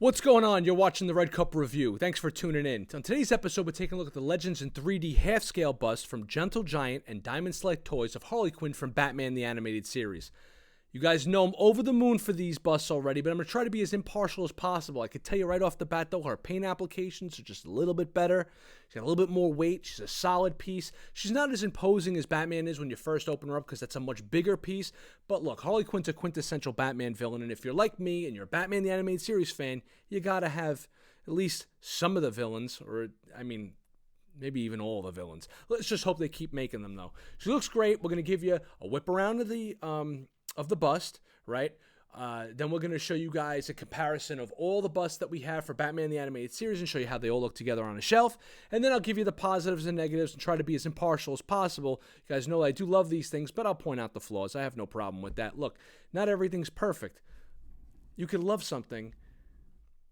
What's going on? You're watching the Red Cup Review. Thanks for tuning in. On today's episode, we're taking a look at the Legends in 3D half-scale bust from Gentle Giant and Diamond Select Toys of Harley Quinn from Batman the Animated Series. You guys know I'm over the moon for these busts already, but I'm going to try to be as impartial as possible. I can tell you right off the bat, though, her paint applications are just a little bit better. She's got a little bit more weight. She's a solid piece. She's not as imposing as Batman is when you first open her up because that's a much bigger piece. But look, Harley Quinn's a quintessential Batman villain, and if you're like me and you're a Batman the Animated Series fan, you got to have at least some of the villains, or, maybe even all the villains. Let's just hope they keep making them, though. She looks great. We're going to give you a whip around of the bust, right? Then we're going to show you guys a comparison of all the busts that we have for Batman the Animated Series and show you how they all look together on a shelf. And then I'll give you the positives and negatives and try to be as impartial as possible. You guys know I do love these things, but I'll point out the flaws. I have no problem with that. Look, not everything's perfect. You can love something,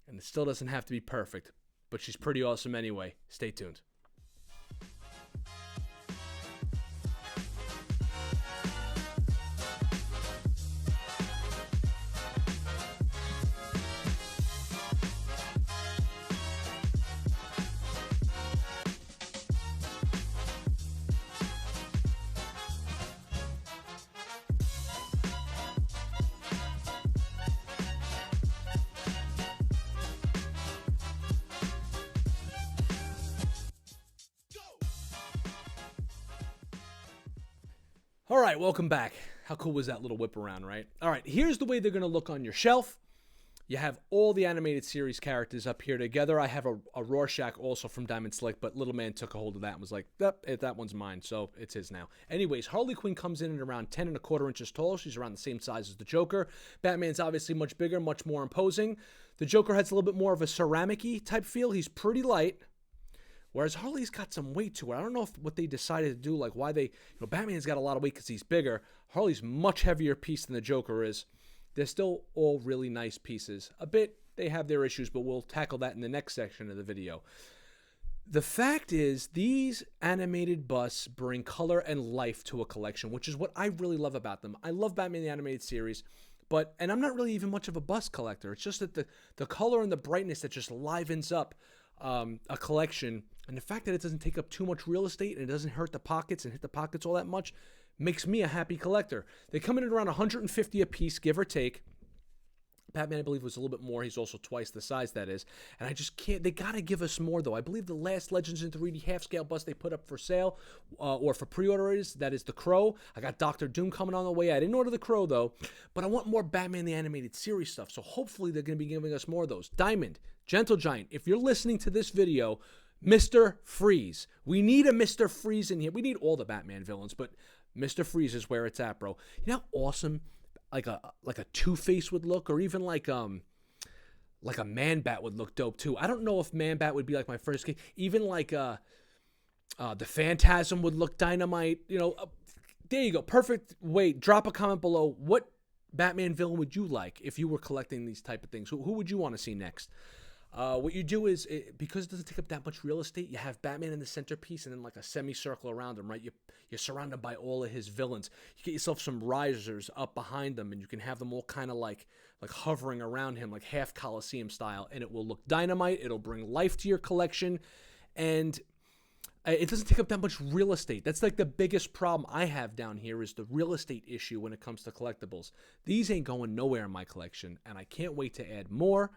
and it still doesn't have to be perfect. But she's pretty awesome anyway. Stay tuned. All right, welcome back. How cool was that little whip around, right? All right, here's the way they're going to look on your shelf. You have all the animated series characters up here together. I have a Rorschach also from Diamond Select, but Little Man took a hold of that and was like, yep, that one's mine, so it's his now. Anyways, Harley Quinn comes in at around 10 1/4 inches tall. She's around the same size as the Joker. Batman's obviously much bigger, much more imposing. The Joker has a little bit more of a ceramic-y type feel. He's pretty light. Whereas Harley's got some weight to it. I don't know what they decided to do, like why they, Batman's got a lot of weight because he's bigger. Harley's much heavier piece than the Joker is. They're still all really nice pieces. A bit, they have their issues, but we'll tackle that in the next section of the video. The fact is, these animated busts bring color and life to a collection, which is what I really love about them. I love Batman the Animated Series, and I'm not really even much of a bust collector. It's just that the color and the brightness that just livens up a collection, and the fact that it doesn't take up too much real estate and it doesn't hurt the pockets and hit the pockets all that much makes me a happy collector. They come in at around 150 a piece, give or take. Batman, I believe, was a little bit more. He's also twice the size, that is. And I just can't. They got to give us more, though. I believe the last Legends in 3D half-scale bust they put up for sale or for pre-order that is the Crow. I got Dr. Doom coming on the way. I didn't order the Crow, though. But I want more Batman the Animated Series stuff. So hopefully they're going to be giving us more of those. Diamond, Gentle Giant, if you're listening to this video, Mr. Freeze. We need a Mr. Freeze in here. We need all the Batman villains, but Mr. Freeze is where it's at, bro. You know how awesome like a Two-Face would look, or even like a Man-Bat would look dope too. I don't know if Man-Bat would be like my first case. Even like the Phantasm would look dynamite. There you go. Perfect. Wait, drop a comment below. What Batman villain would you like if you were collecting these type of things? Who would you want to see next? What you do is, because it doesn't take up that much real estate, you have Batman in the centerpiece and then like a semicircle around him, right? You're surrounded by all of his villains. You get yourself some risers up behind them, and you can have them all kind of like hovering around him, like half Coliseum style, and it will look dynamite. It'll bring life to your collection, and it doesn't take up that much real estate. That's like the biggest problem I have down here is the real estate issue when it comes to collectibles. These ain't going nowhere in my collection, and I can't wait to add more.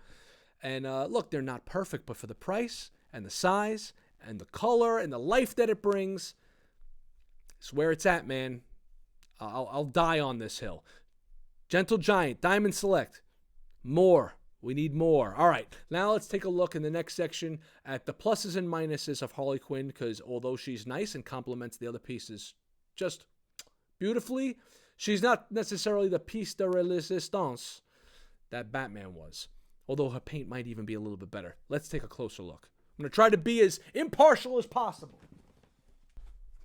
And look, they're not perfect, but for the price and the size and the color and the life that it brings, it's where it's at, man. I'll die on this hill. Gentle Giant, Diamond Select. More. We need more. All right, now let's take a look in the next section at the pluses and minuses of Harley Quinn, because although she's nice and complements the other pieces just beautifully, she's not necessarily the piece de resistance that Batman was. Although her paint might even be a little bit better. Let's take a closer look. I'm going to try to be as impartial as possible.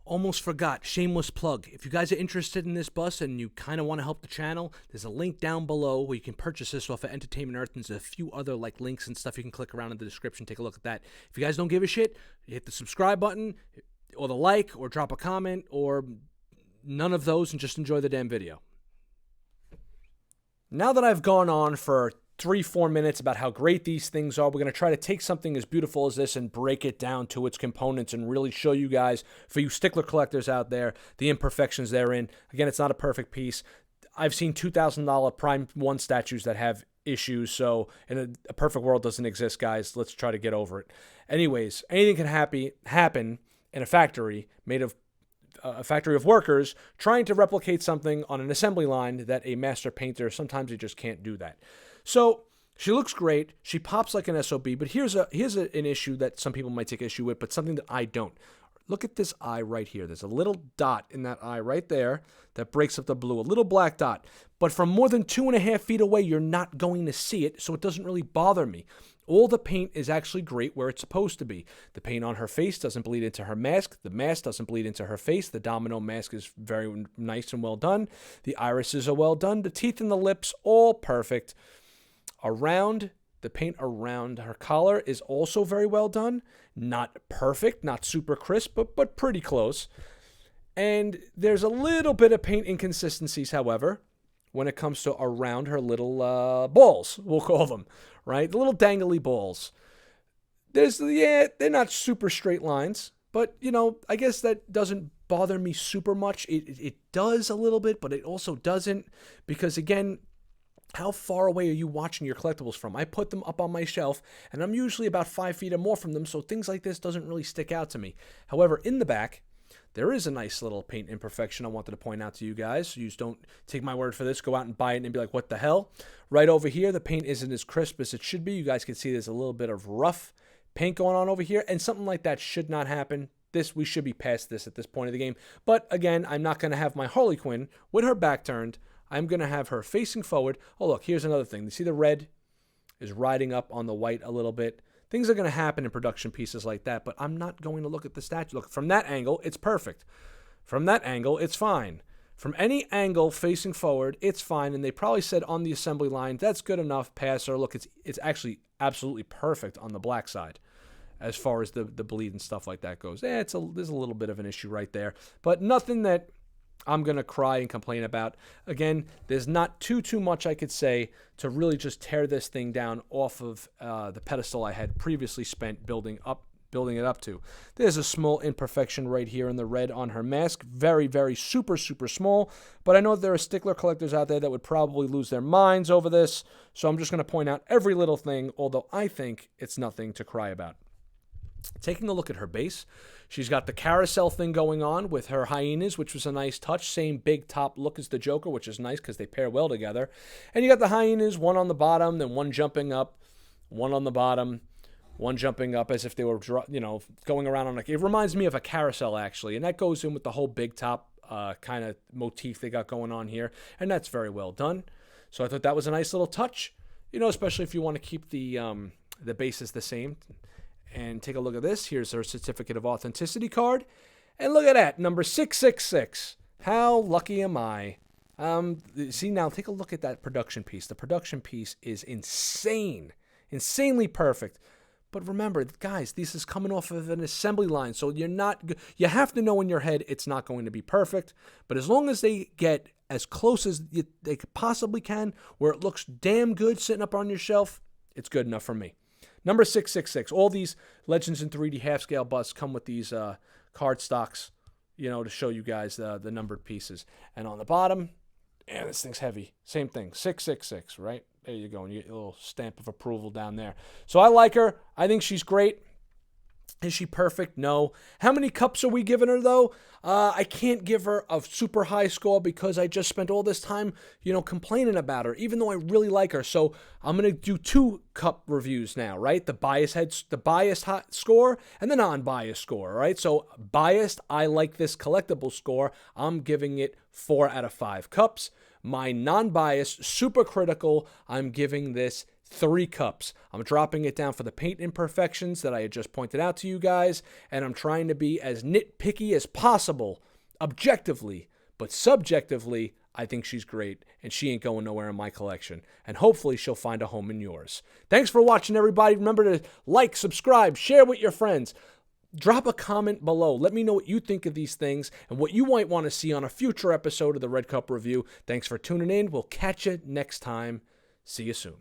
Almost forgot, shameless plug. If you guys are interested in this bus and you kind of want to help the channel, there's a link down below where you can purchase this off of Entertainment Earth, and there's a few other links and stuff you can click around in the description. Take a look at that. If you guys don't give a shit, hit the subscribe button or the like or drop a comment or none of those and just enjoy the damn video. Now that I've gone on for 3-4 minutes about how great these things are. We're going to try to take something as beautiful as this and break it down to its components and really show you guys, for you stickler collectors out there, the imperfections therein. Again, it's not a perfect piece. I've seen $2,000 Prime 1 statues that have issues, so in a perfect world doesn't exist, guys. Let's try to get over it. Anyways, anything can happen in a factory made of a factory of workers trying to replicate something on an assembly line that a master painter, sometimes he just can't do that. So she looks great. She pops like an SOB, but here's an issue that some people might take issue with, but something that I don't. Look at this eye right here. There's a little dot in that eye right there that breaks up the blue, a little black dot. But from more than 2.5 feet away, you're not going to see it, so it doesn't really bother me. All the paint is actually great where it's supposed to be. The paint on her face doesn't bleed into her mask. The mask doesn't bleed into her face. The domino mask is very nice and well done. The irises are well done. The teeth and the lips, all perfect. The paint around her collar is also very well done. Not perfect, not super crisp, but pretty close. And there's a little bit of paint inconsistencies, however, when it comes to around her little balls, we'll call them, right? The little dangly balls. They're not super straight lines, but, I guess that doesn't bother me super much. It does a little bit, but it also doesn't, because, again, how far away are you watching your collectibles from? I put them up on my shelf, and I'm usually about 5 feet or more from them, so things like this doesn't really stick out to me. However, in the back, there is a nice little paint imperfection I wanted to point out to you guys. You just don't take my word for this. Go out and buy it and be like, what the hell? Right over here, the paint isn't as crisp as it should be. You guys can see there's a little bit of rough paint going on over here, and something like that should not happen. We should be past this at this point of the game. But again, I'm not going to have my Harley Quinn with her back turned. I'm going to have her facing forward. Oh, look, here's another thing. You see the red is riding up on the white a little bit. Things are going to happen in production pieces like that, but I'm not going to look at the statue. Look, from that angle, it's perfect. From that angle, it's fine. From any angle facing forward, it's fine. And they probably said on the assembly line, that's good enough, pass her. Look, it's actually absolutely perfect on the black side as far as the bleed and stuff like that goes. There's a little bit of an issue right there, but nothing that I'm going to cry and complain about. Again, there's not too much I could say to really just tear this thing down off of the pedestal I had previously spent building it up to. There's a small imperfection right here in the red on her mask. Very, very super small. But I know there are stickler collectors out there that would probably lose their minds over this. So I'm just going to point out every little thing, although I think it's nothing to cry about. Taking a look at her base, she's got the carousel thing going on with her hyenas, which was a nice touch. Same big top look as the Joker, which is nice because they pair well together. And you got the hyenas, one on the bottom, then one jumping up, one on the bottom, one jumping up as if they were, going around on it reminds me of a carousel, actually. And that goes in with the whole big top kind of motif they got going on here. And that's very well done. So I thought that was a nice little touch, especially if you want to keep the bases the same. And take a look at this. Here's her certificate of authenticity card. And look at that, number 666. How lucky am I? See, now take a look at that production piece. The production piece is insane. Insanely perfect. But remember, guys, this is coming off of an assembly line. So you have to know in your head it's not going to be perfect. But as long as they get as close as they possibly can, where it looks damn good sitting up on your shelf, it's good enough for me. Number 666. All these Legends in 3D half-scale busts come with these card stocks, to show you guys the numbered pieces. And on the bottom, this thing's heavy. Same thing, 666, right? There you go, and you get a little stamp of approval down there. So I like her. I think she's great. Is she perfect? No. How many cups are we giving her, though? I can't give her a super high score because I just spent all this time, complaining about her, even though I really like her. So I'm going to do 2 cup reviews now, right? The biased score and the non-biased score, right? So biased, I like this collectible score. I'm giving it 4 out of 5 cups. My non-biased, super critical, I'm giving this 3 cups. I'm dropping it down for the paint imperfections that I had just pointed out to you guys, and I'm trying to be as nitpicky as possible, objectively, but subjectively, I think she's great, and she ain't going nowhere in my collection, and hopefully she'll find a home in yours. Thanks for watching, everybody. Remember to like, subscribe, share with your friends. Drop a comment below. Let me know what you think of these things and what you might want to see on a future episode of the Red Cup Review. Thanks for tuning in. We'll catch you next time. See you soon.